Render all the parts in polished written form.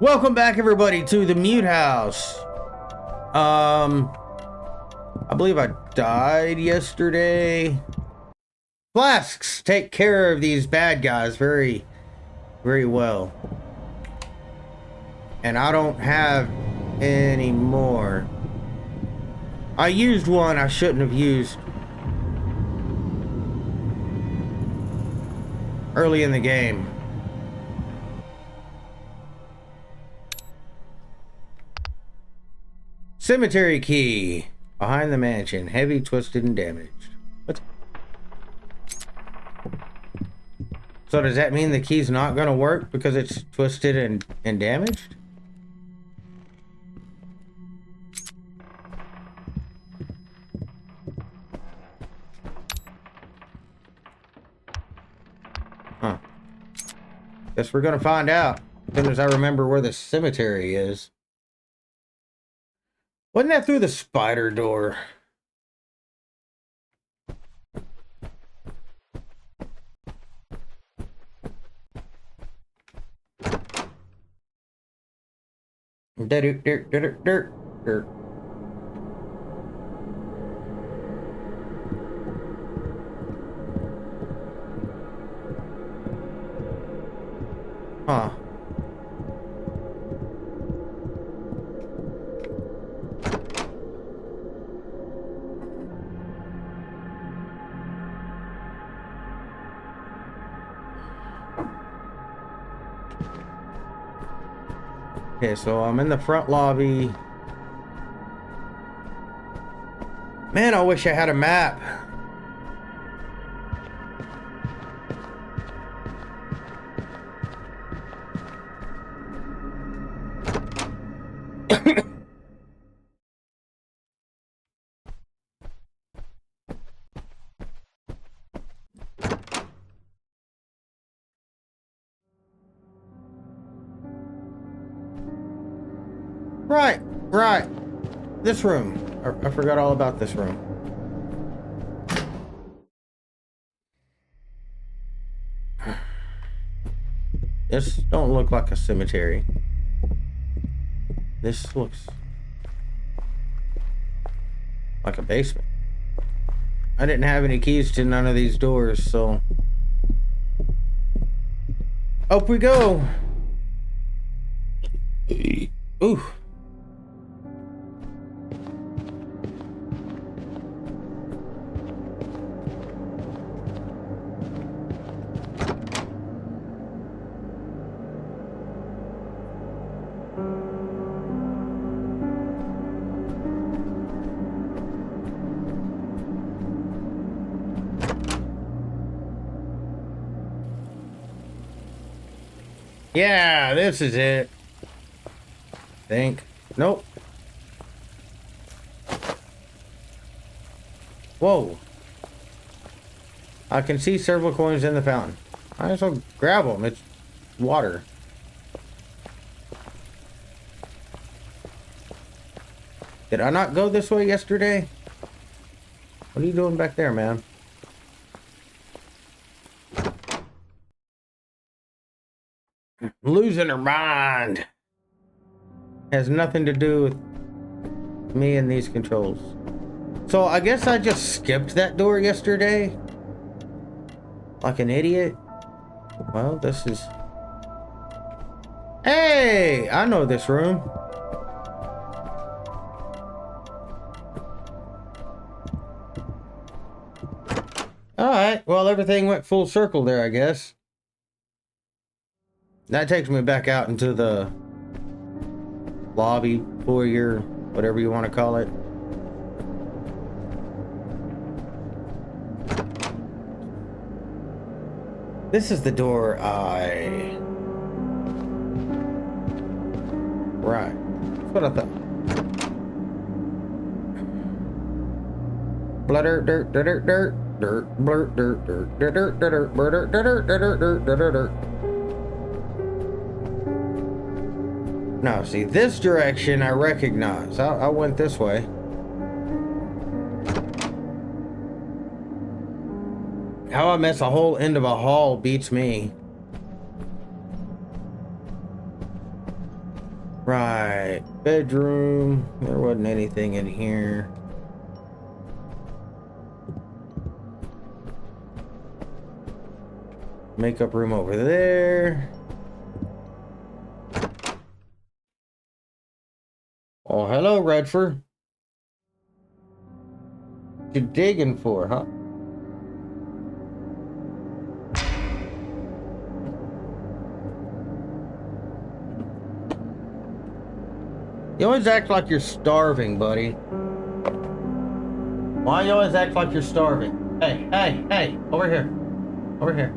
Welcome back, everybody, to the Mute House. I believe I died yesterday. Flasks take care of these bad guys very, very well. And I don't have any more. I used one I shouldn't have used early in the game. Cemetery key. Behind the mansion. Heavy, twisted, and damaged. What? So does that mean the key's not going to work because it's twisted and damaged? Huh. Guess we're going to find out as soon as I remember where the cemetery is. Wasn't that through the spider door? Dirt, dirt, dirt, dirt, dirt. Huh. Okay, so I'm in the front lobby. Man, I wish I had a map. Right. This room. I forgot all about this room. This don't look like a cemetery. This looks like a basement. I didn't have any keys to none of these doors, so up we go. Ooh. Yeah, this is it. Think. Nope. Whoa. I can see several coins in the fountain. I might as well grab them. It's water. Did I not go this way yesterday? What are you doing back there, man? Losing her mind. Has nothing to do with me and these controls. So I guess I just skipped that door yesterday. Like an idiot. Well, this is... Hey! I know this room. Alright, well, everything went full circle there, I guess. That takes me back out into the lobby, foyer, whatever you want to call it. This is the door I... Right. That's what I thought. Blutter, dirt, dirt, dirt, dirt, blurt, dirt, dirt, dirt, dirt, dirt, dirt, dirt, dirt, dirt, dirt, dirt. Now, see, this direction I recognize. I went this way. How I miss a whole end of a hall beats me. Right. Bedroom. There wasn't anything in here. Makeup room over there. Oh, hello, Redford. What you digging for, huh? You always act like you're starving, buddy. Why you always act like you're starving? Hey, hey, hey, over here. Over here.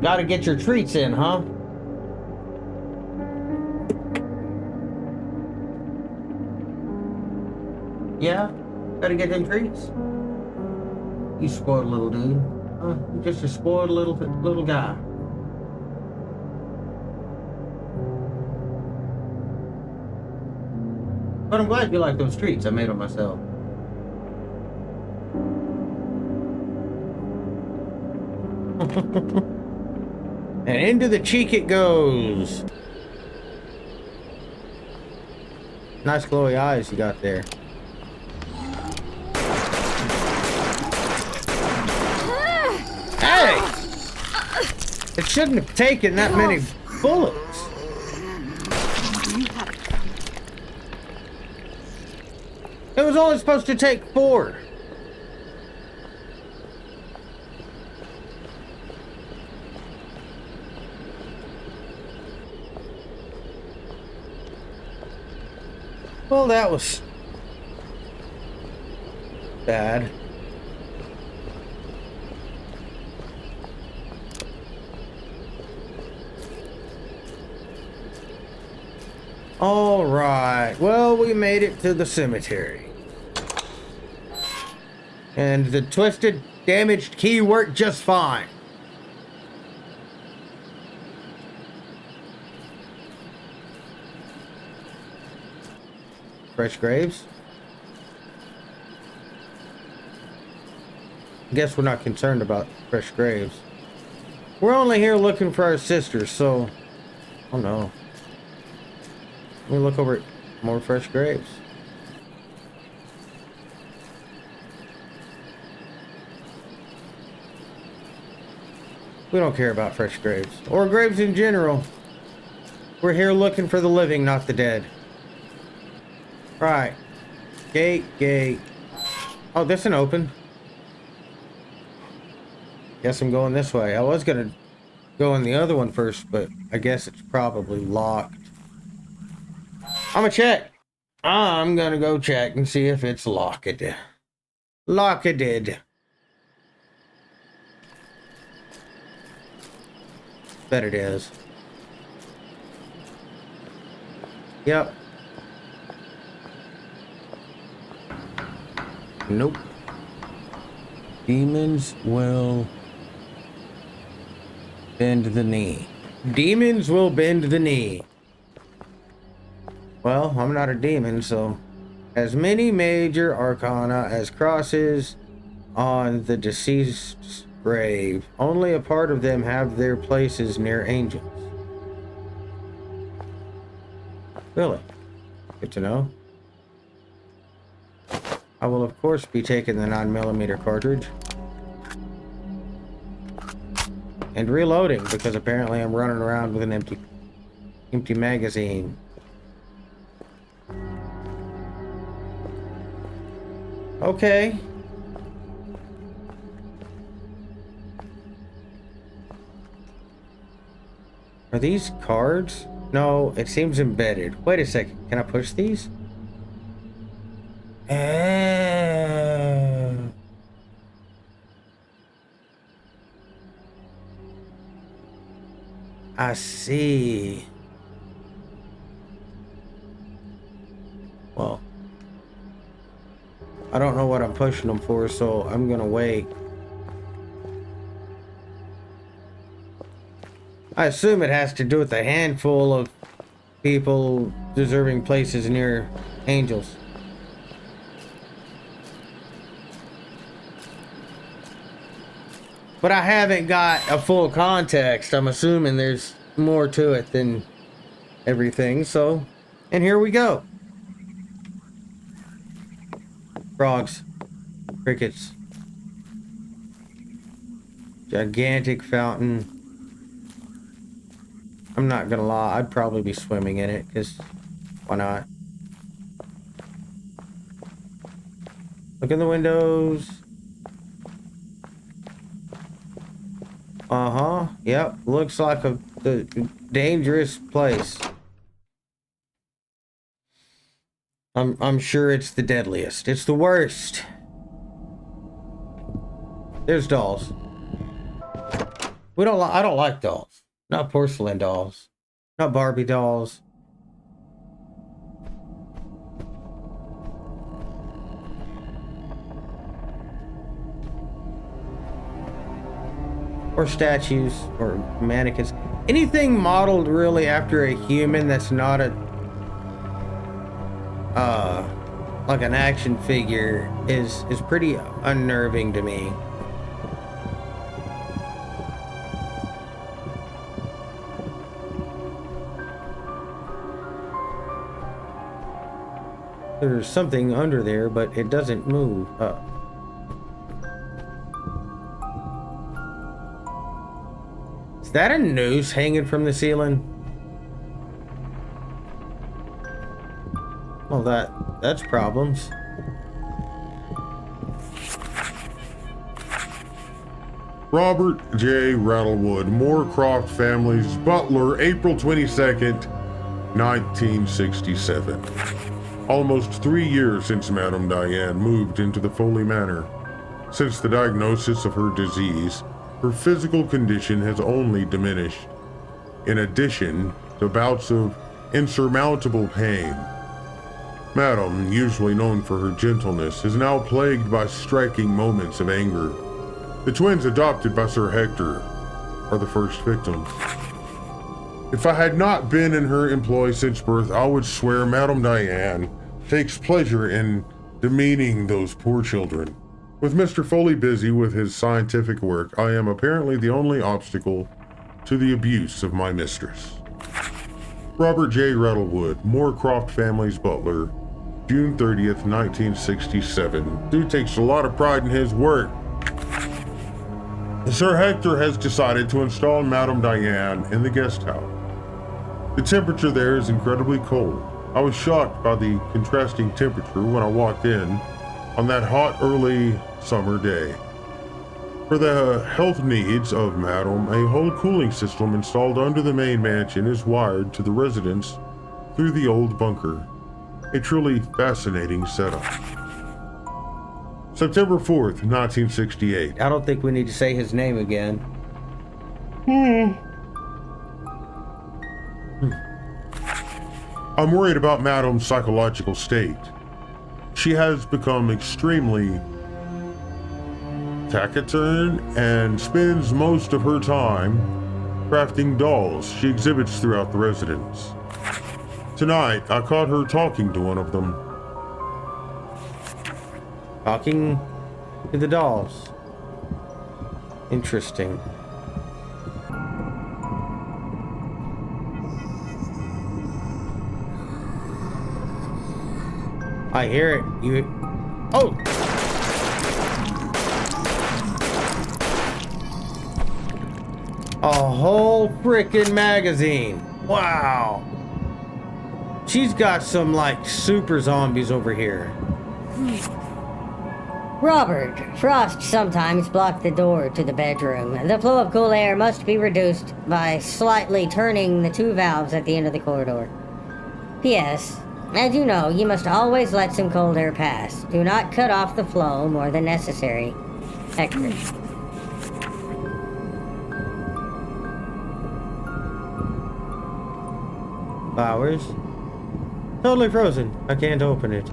Gotta get your treats in, huh? Yeah? Gotta get them treats? You spoiled little dude. You're just a spoiled little guy. But I'm glad you like those treats. I made them myself. And into the cheek it goes. Nice glowy eyes you got there. Hey! It shouldn't have taken that many bullets. It was only supposed to take 4. Well, that was bad. All right. Well, we made it to the cemetery. And the twisted, damaged key worked just fine. Fresh graves? Guess we're not concerned about fresh graves. We're only here looking for our sisters, so... Oh no. Let me look over at more fresh graves. We don't care about fresh graves. Or graves in general. We're here looking for the living, not the dead. Right. Gate. Oh, this isn't open. Guess I'm going this way. I was gonna go in the other one first, but I guess it's probably locked. I'm gonna check. I'm gonna go check and see if it's locked. Locked. Bet it is. Yep. Nope. Demons will bend the knee. Demons will bend the knee. Well, I'm not a demon, so... As many major arcana as crosses on the deceased's grave. Only a part of them have their places near angels. Really? Good to know. I will of course be taking the 9mm cartridge. And reloading, because apparently I'm running around with an empty magazine. Okay. Are these cards? No, it seems embedded. Wait a second. Can I push these? I see. Well, I don't know what I'm pushing them for, so I'm gonna wait. I assume it has to do with a handful of people deserving places near angels. But I haven't got a full context. I'm assuming there's more to it than everything, so... And here we go. Frogs. Crickets. Gigantic fountain. I'm not gonna lie, I'd probably be swimming in it, because why not? Look in the windows. Uh-huh. Yep. Looks like the dangerous place. I'm sure it's the deadliest. It's the worst. There's dolls. I don't like dolls. Not porcelain dolls. Not Barbie dolls. Or statues, or mannequins. Anything modeled really after a human that's not a like an action figure is pretty unnerving to me. There's something under there, but it doesn't move up. Is that a noose hanging from the ceiling? Well, that's problems. Robert J. Rattlewood, Moorcroft Family's butler, April 22nd, 1967. Almost 3 years since Madame Diane moved into the Foley Manor. Since the diagnosis of her disease, her physical condition has only diminished. In addition to bouts of insurmountable pain, Madame, usually known for her gentleness, is now plagued by striking moments of anger. The twins adopted by Sir Hector are the first victims. If I had not been in her employ since birth, I would swear Madame Diane takes pleasure in demeaning those poor children. With Mr. Foley busy with his scientific work, I am apparently the only obstacle to the abuse of my mistress. Robert J. Rattlewood, Moorcroft Family's butler, June 30th, 1967. Dude takes a lot of pride in his work. Sir Hector has decided to install Madame Diane in the guest house. The temperature there is incredibly cold. I was shocked by the contrasting temperature when I walked in on that hot early summer day. For the health needs of Madame, a whole cooling system installed under the main mansion is wired to the residence through the old bunker. A truly fascinating setup. September 4th, 1968. I don't think we need to say his name again. I'm worried about Madame's psychological state. She has become extremely taciturn and spends most of her time crafting dolls she exhibits throughout the residence. Tonight, I caught her talking to one of them. Talking to the dolls. Interesting. I hear it. You... Oh! A whole frickin' magazine. Wow. She's got some, like, super zombies over here. Robert, frost sometimes block the door to the bedroom. The flow of cool air must be reduced by slightly turning the two valves at the end of the corridor. P.S. As you know, you must always let some cold air pass. Do not cut off the flow more than necessary. Hector. Flowers. Totally frozen. I can't open it.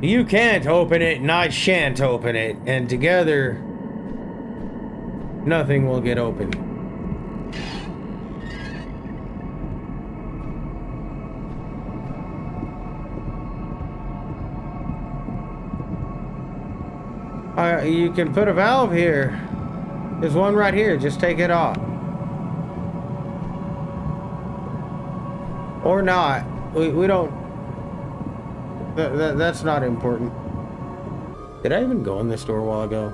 You can't open it, and I shan't open it. And together, nothing will get open. You can put a valve here. There's one right here. Just take it off. Or not. We don't... That's not important. Did I even go in this door a while ago?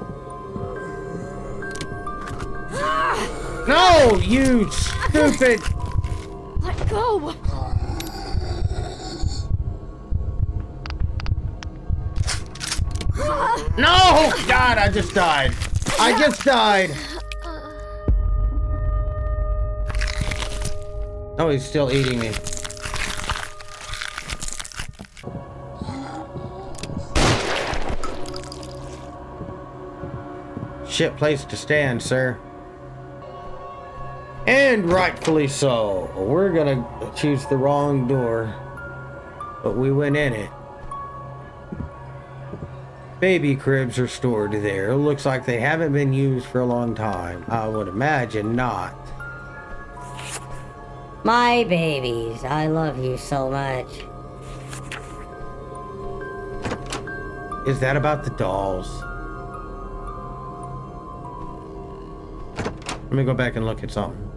No, you stupid... Let go! No! God, I just died. I just died. Oh, he's still eating me. Shit place to stand, sir. And rightfully so. We're gonna choose the wrong door, but we went in it. Baby cribs are stored there. It looks like they haven't been used for a long time. I would imagine not. My babies, I love you so much. Is that about the dolls? Let me go back and look at something.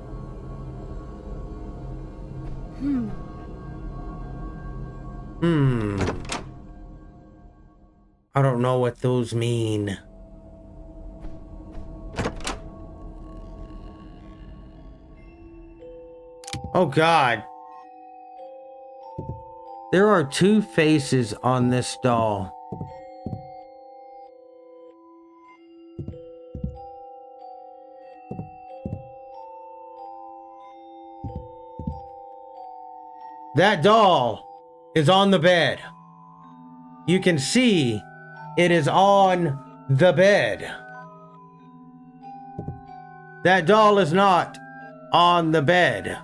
I don't know what those mean. Oh God. There are two faces on this doll. That doll is on the bed. You can see it is on the bed. That doll is not on the bed.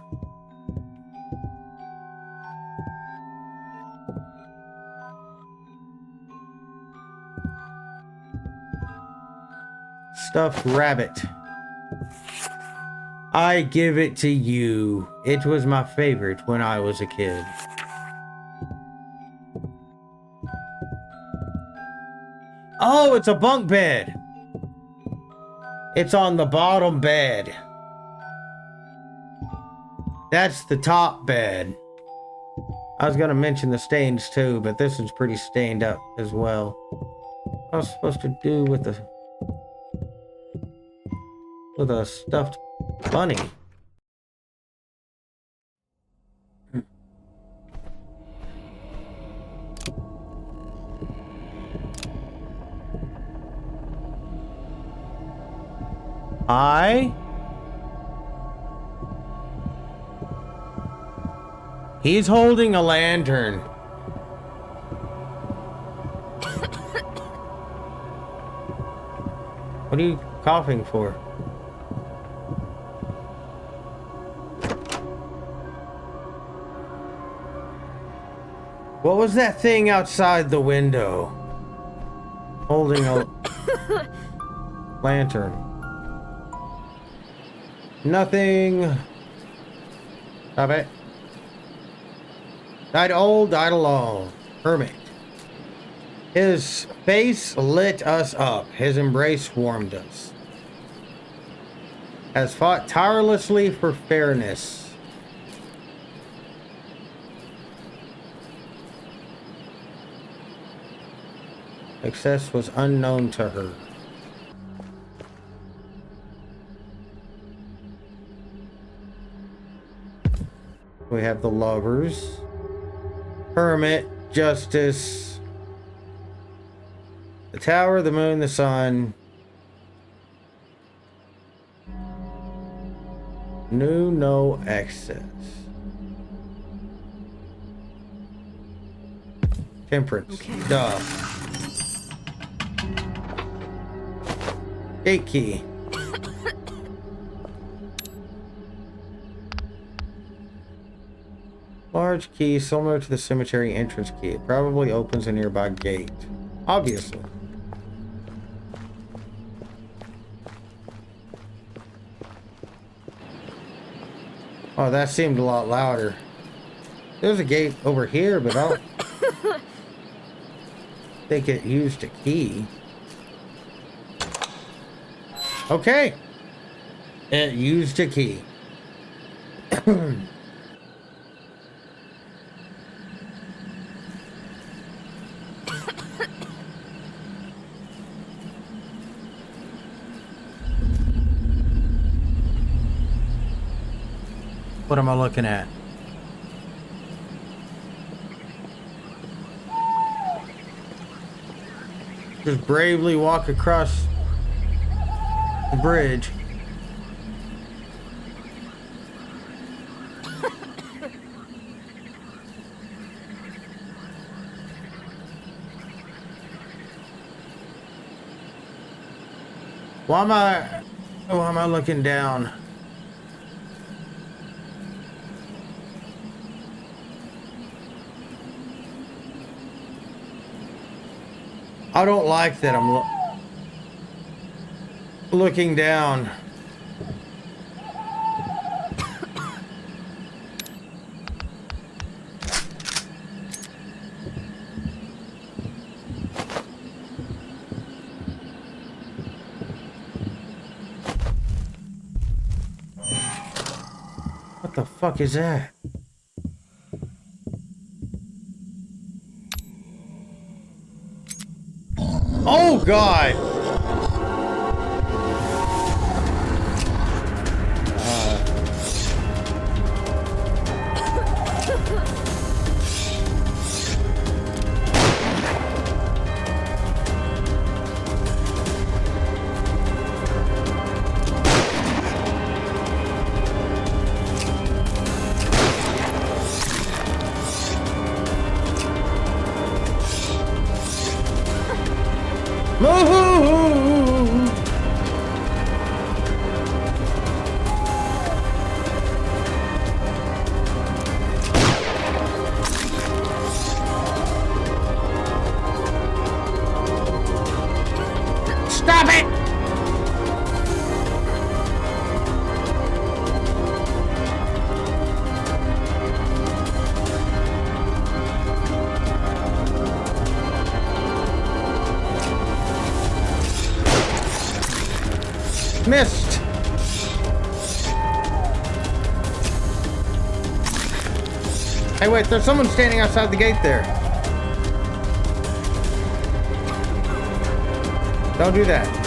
Stuffed rabbit. I give it to you. It was my favorite when I was a kid. Oh, it's a bunk bed. It's on the bottom bed. That's the top bed. I was gonna mention the stains too, but this is pretty stained up as well. What was I supposed to do with a stuffed bunny? He's holding a lantern. What are you coughing for? What was that thing outside the window? Holding a lantern. Nothing. Stop it. Died old, died alone. Hermit. His face lit us up. His embrace warmed us. Has fought tirelessly for fairness. Success was unknown to her. We have the lovers. Hermit, justice. The tower, the moon, the sun. Knew no excess. Temperance. Okay. Duh. Gate key. Large key similar to the cemetery entrance key. It probably opens a nearby gate. Obviously. Oh, that seemed a lot louder. There's a gate over here, but I don't think it used a key. Okay. It used a key. What am I looking at? Just bravely walk across the bridge. Why am I looking down? I don't like that I'm looking down. What the fuck is that? Oh God! Move! Stop it! Missed. Hey, wait, there's someone standing outside the gate there. Don't do that.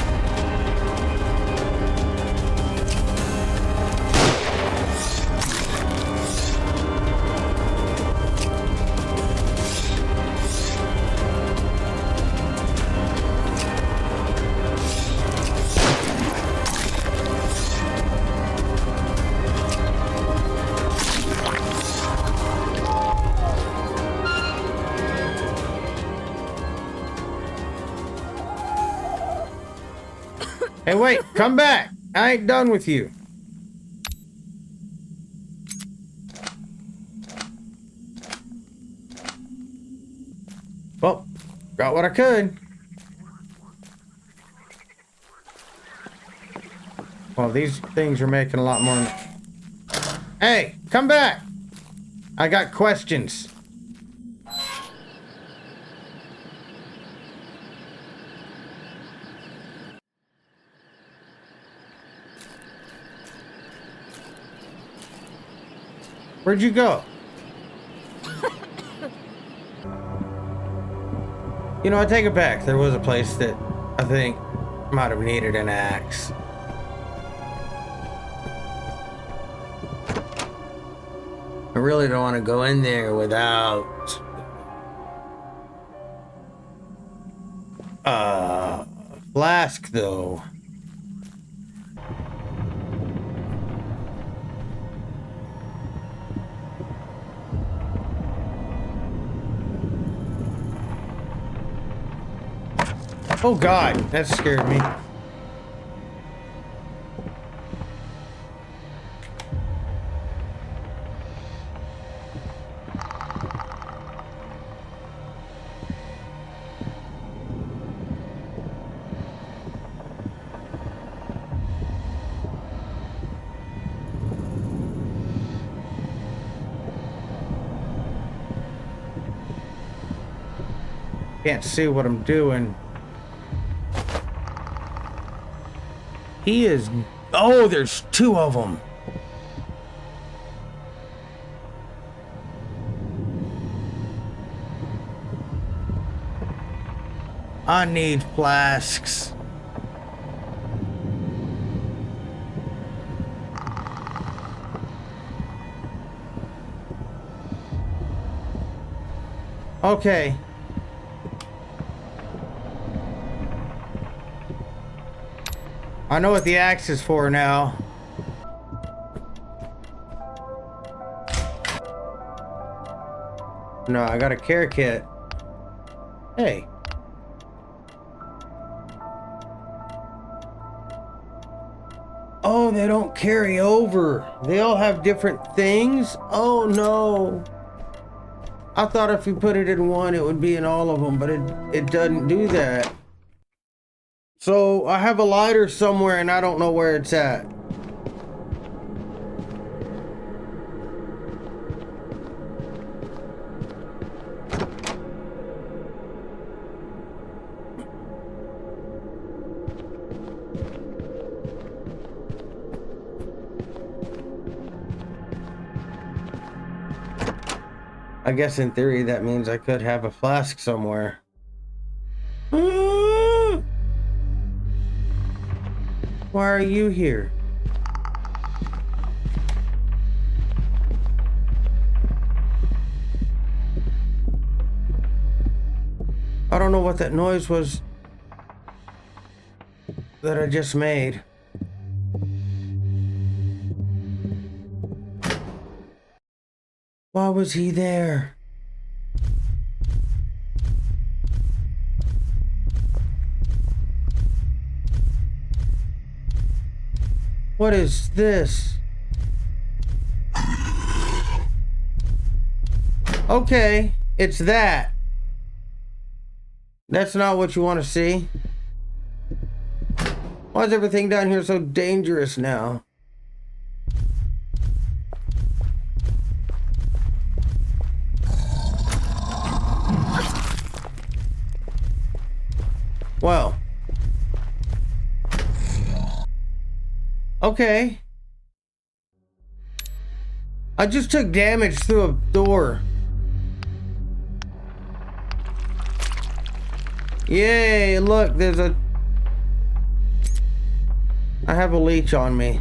Hey, wait, come back. I ain't done with you. Well, got what I could. Well, these things are making a lot more. Hey, come back. I got questions. Where'd you go? You know, I take it back. There was a place that I think might have needed an axe. I really don't want to go in there without flask though. Oh God, that scared me. Can't see what I'm doing. He is. Oh, there's two of them. I need flasks. Okay. I know what the axe is for now. No, I got a care kit. Hey. Oh, they don't carry over. They all have different things? Oh no. I thought if you put it in one, it would be in all of them, but it doesn't do that. So I have a lighter somewhere and I don't know where it's at. I guess in theory that means I could have a flask somewhere. Why are you here? I don't know what that noise was that I just made. Why was he there? What is this? Okay, it's that. That's not what you want to see. Why is everything down here so dangerous now? Well. Okay. I just took damage through a door. Yay, look, there's a... I have a leech on me.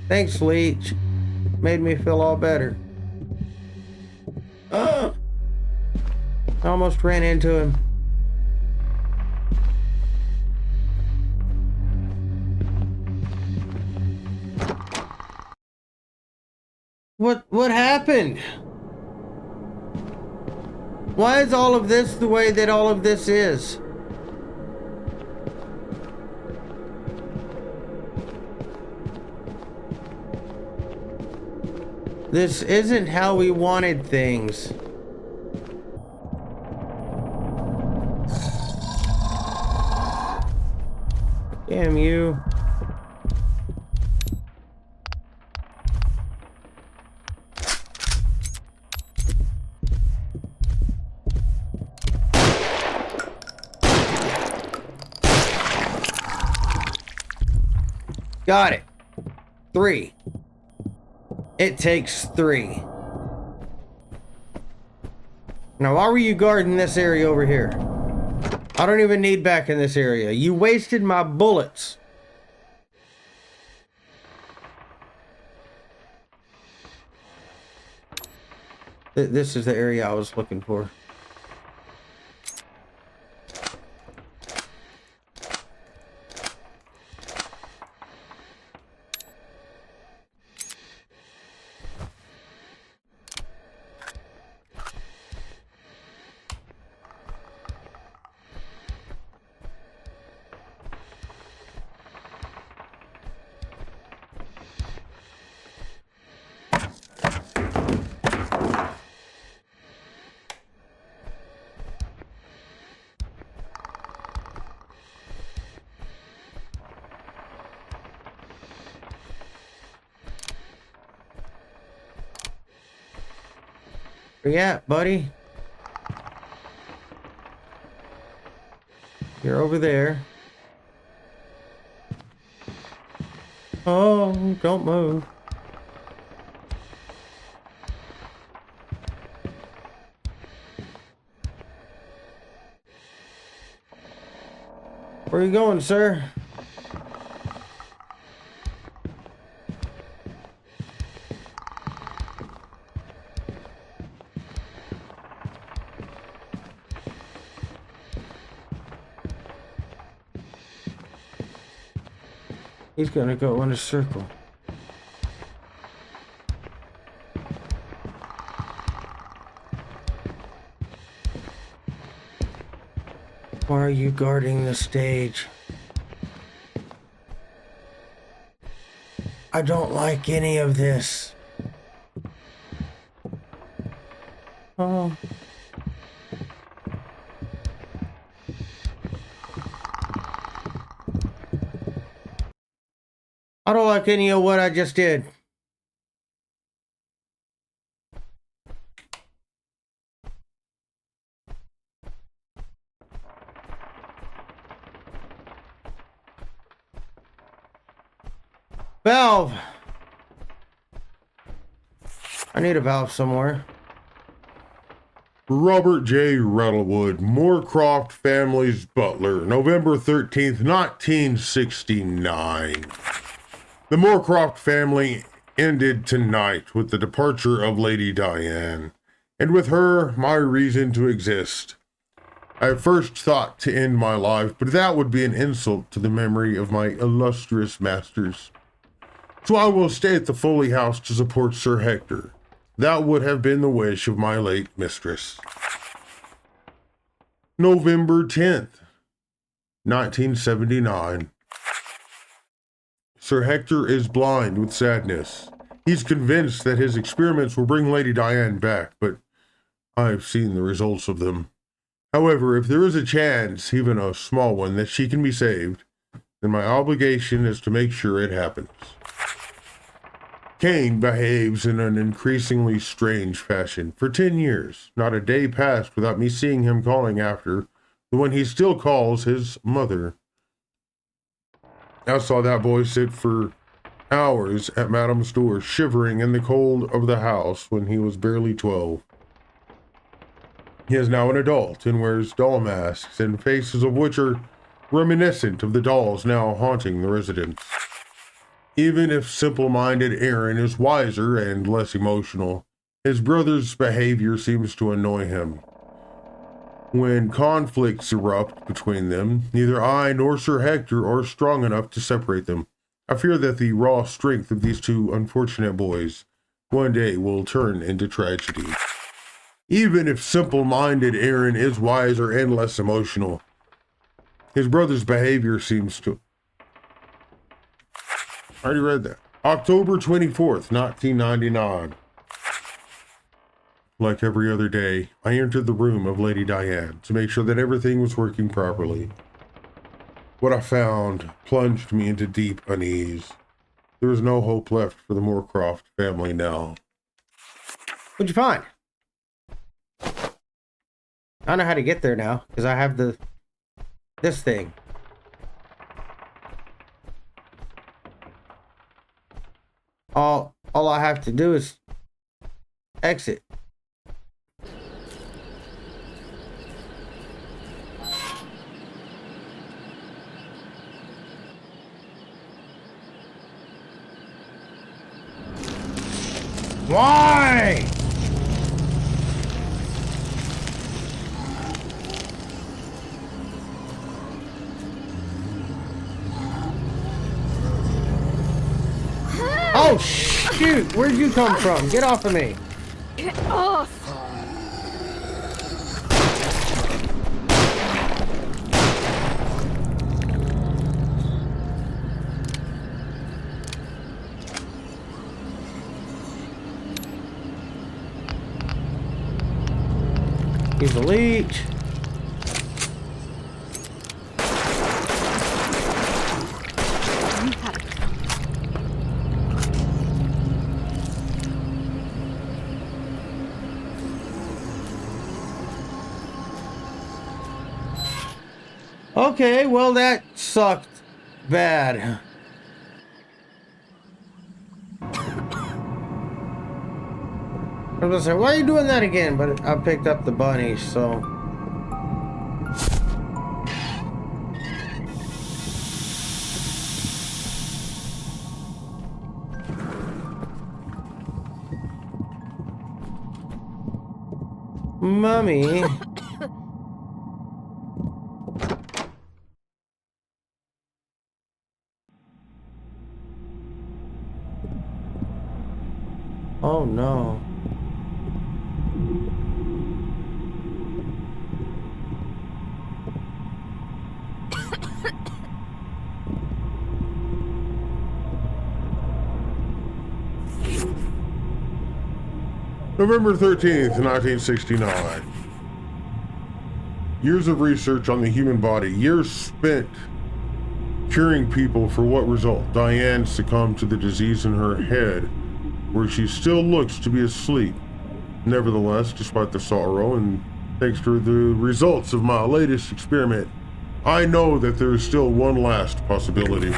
Thanks, leech. Made me feel all better. I almost ran into him. What happened? Why is all of this the way that all of this is? This isn't how we wanted things. Damn you. Got it. 3. It takes 3. Now, why were you guarding this area over here? I don't even need back in this area. You wasted my bullets. This is the area I was looking for. Where you at, buddy? You're over there. Oh, don't move. Where are you going, sir? He's gonna go in a circle. Why are you guarding the stage? I don't like any of this. Oh. I don't like any of what I just did. Valve! I need a valve somewhere. Robert J. Rattlewood, Moorcroft family's butler, November 13th, 1969. The Moorcroft family ended tonight with the departure of Lady Diane, and with her, my reason to exist. I first thought to end my life, but that would be an insult to the memory of my illustrious masters. So I will stay at the Foley house to support Sir Hector. That would have been the wish of my late mistress. November 10th, 1979. Sir Hector is blind with sadness. He's convinced that his experiments will bring Lady Diane back, but I've seen the results of them. However, if there is a chance, even a small one, that she can be saved, then my obligation is to make sure it happens. Kane behaves in an increasingly strange fashion. For 10 years, not a day passed without me seeing him calling after the one he still calls his mother. I saw that boy sit for hours at Madame's door, shivering in the cold of the house when he was barely 12. He is now an adult and wears doll masks and faces of which are reminiscent of the dolls now haunting the residence. Even if simple-minded Aaron is wiser and less emotional, his brother's behavior seems to annoy him. When conflicts erupt between them, neither I nor Sir Hector are strong enough to separate them. I fear that the raw strength of these two unfortunate boys one day will turn into tragedy. Even if simple-minded Aaron is wiser and less emotional, his brother's behavior seems to... I already read that. October 24th, 1999. Like every other day, I entered the room of Lady Diane to make sure that everything was working properly. What I found plunged me into deep unease. There was no hope left for the Moorcroft family now. What'd you find? I know how to get there now, because I have this thing. All I have to do is exit. Why? Oh, shoot! Where'd you come from? Get off of me! Get off! He's a leech. You had it. Okay, well that sucked bad. I was gonna say, why are you doing that again? But I picked up the bunny, so. Mummy. Oh no. November 13th, 1969. Years of research on the human body, years spent curing people, for what result? Diane succumbed to the disease in her head, where she still looks to be asleep. Nevertheless, despite the sorrow and thanks to the results of my latest experiment, I know that there is still one last possibility.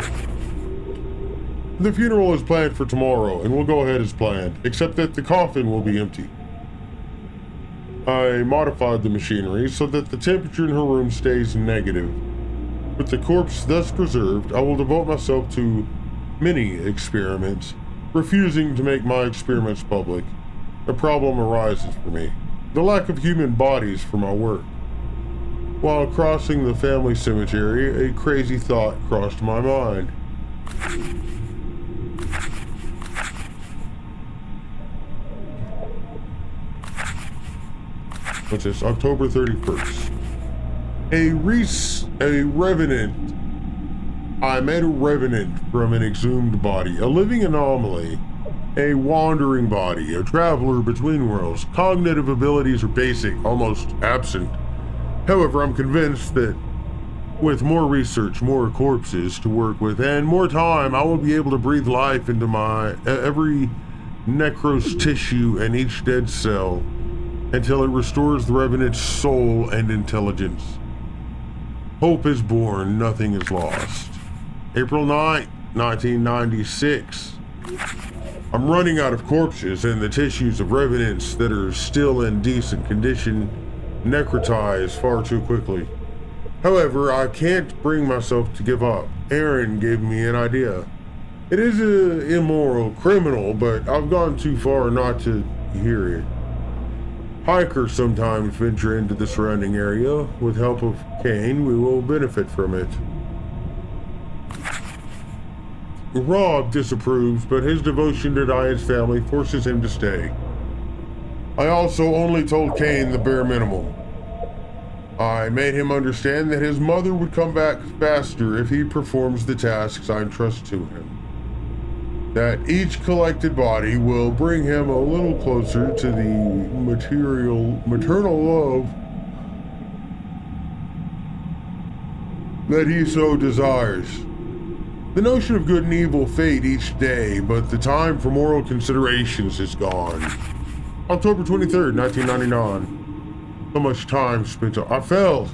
The funeral is planned for tomorrow, and will go ahead as planned, except that the coffin will be empty. I modified the machinery so that the temperature in her room stays negative. With the corpse thus preserved, I will devote myself to many experiments, refusing to make my experiments public. A problem arises for me: the lack of human bodies for my work. While crossing the family cemetery, a crazy thought crossed my mind. What's this? October 31st. A revenant. I met a revenant from an exhumed body, a living anomaly, a wandering body, a traveler between worlds. Cognitive abilities are basic, almost absent. However, I'm convinced that with more research, more corpses to work with, and more time, I will be able to breathe life into my every necrous tissue and each dead cell, until it restores the revenant's soul and intelligence. Hope is born, nothing is lost. April 9th, 1996. I'm running out of corpses, and the tissues of revenants that are still in decent condition necrotize far too quickly. However, I can't bring myself to give up. Aaron gave me an idea. It is an immoral, criminal, but I've gone too far not to hear it. Hikers sometimes venture into the surrounding area. With help of Kane, we will benefit from it. Rob disapproves, but his devotion to Diane's family forces him to stay. I also only told Kane the bare minimum. I made him understand that his mother would come back faster if he performs the tasks I entrust to him. That each collected body will bring him a little closer to the maternal love that he so desires. The notion of good and evil fade each day, but the time for moral considerations is gone. October 23rd, 1999. So much time spent on... I failed.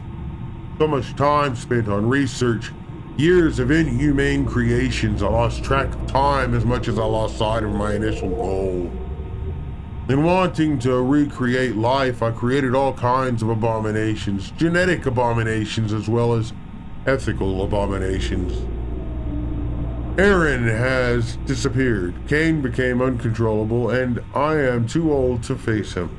So much time spent on research. Years of inhumane creations. I lost track of time as much as I lost sight of my initial goal. In wanting to recreate life, I created all kinds of abominations. Genetic abominations as well as ethical abominations. Aaron has disappeared. Kane became uncontrollable, and I am too old to face him.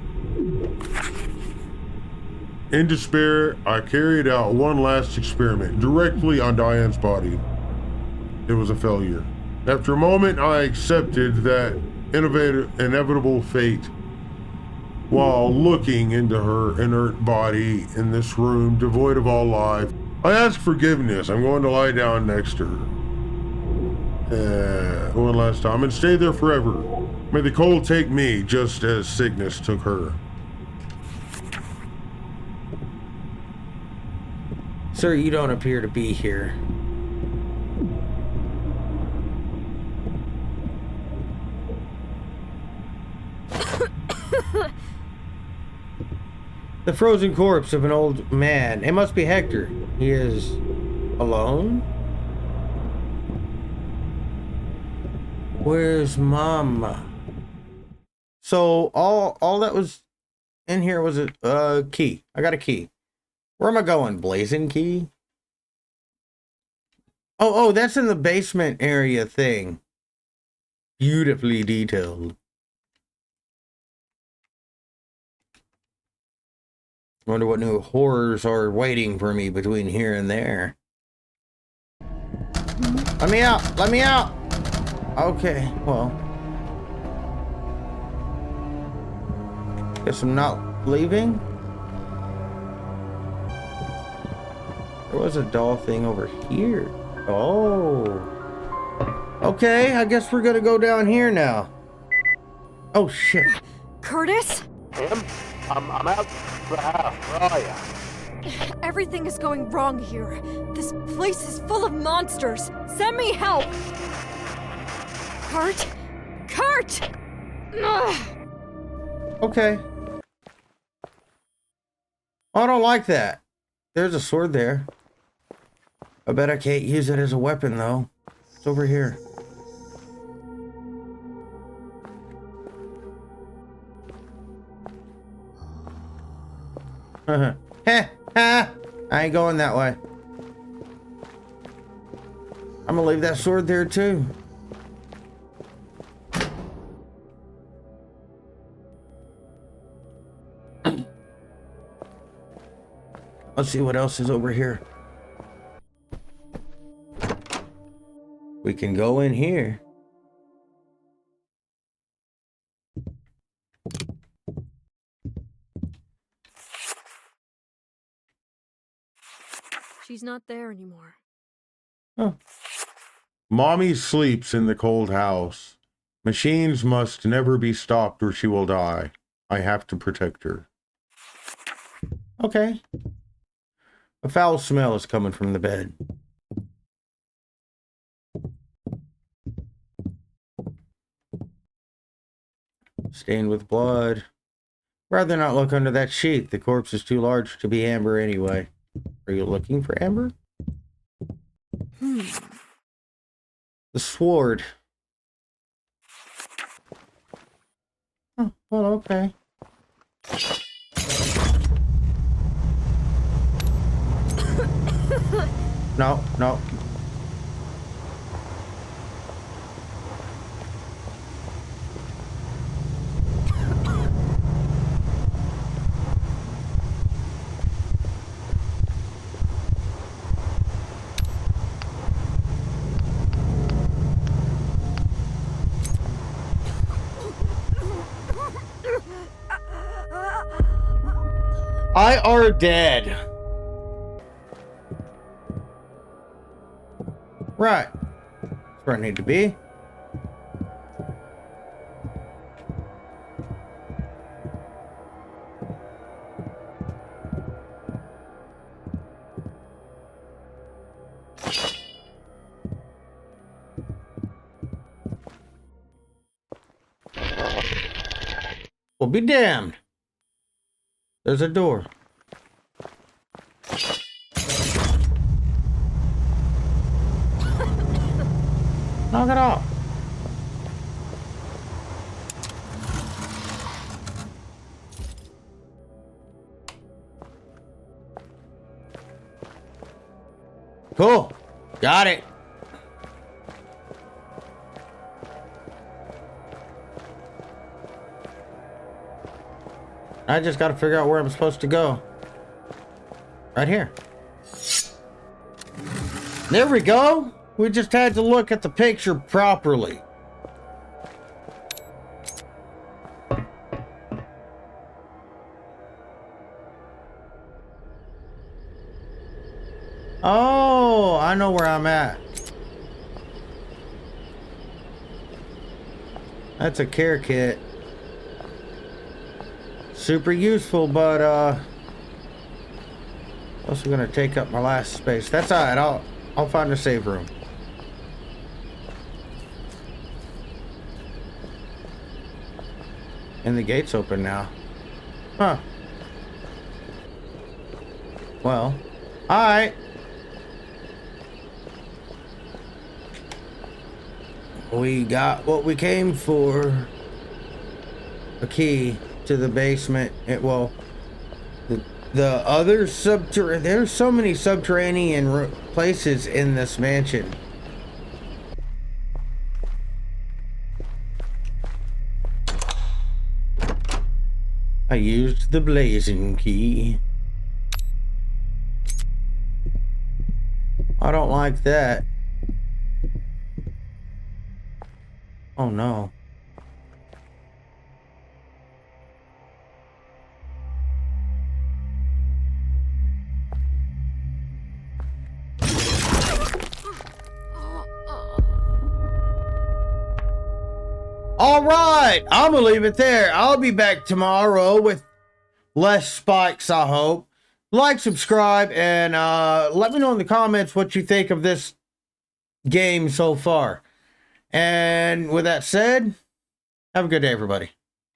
In despair, I carried out one last experiment directly on Diane's body. It was a failure. After a moment, I accepted that inevitable fate while looking into her inert body in this room devoid of all life. I ask forgiveness. I'm going to lie down next to her. One last time and stay there forever. May the cold take me just as sickness took her. Sir, you don't appear to be here. The frozen corpse of an old man. It must be Hector. He is alone? Where's Mama? So all that was in here was a key. I got a key. Where am I going? Blazing key? Oh, that's in the basement area thing. Beautifully detailed. Wonder what new horrors are waiting for me between here and there. Let me out! Let me out! Okay, well. Guess I'm not leaving. There was a doll thing over here. Oh. Okay, I guess we're gonna go down here now. Oh, shit. Curtis? Tim? I'm out the house. Where are you? Everything is going wrong here. This place is full of monsters. Send me help! Kurt? Kurt! Ugh. Okay. I don't like that. There's a sword there. I bet I can't use it as a weapon, though. It's over here. Heh, ha! I ain't going that way. I'm gonna leave that sword there, too. Let's see what else is over here. We can go in here. She's not there anymore. Oh. Mommy sleeps in the cold house. Machines must never be stopped or she will die. I have to protect her. Okay. A foul smell is coming from the bed. Stained with blood. Rather not look under that sheet. The corpse is too large to be amber anyway. Are you looking for amber? The sword. Oh, well, okay. No, no. I are dead. Right. That's where I need to be. Well, be damned. There's a door. Knock it off. Cool. Got it. I just gotta figure out where I'm supposed to go. Right here. There we go. We just had to look at the picture properly. Oh, I know where I'm at. That's a care kit. Super useful, but also gonna take up my last space. That's alright, I'll find a save room. And the gate's open now. Huh. Well, alright. We got what we came for. A key to the basement. The other there's so many subterranean places in this mansion. I used the blazing key. I don't like that. Oh no. All right, I'm gonna leave it there. I'll be back tomorrow with less spikes, I hope. Like, subscribe, and let me know in the comments what you think of this game so far. And with that said, have a good day, everybody.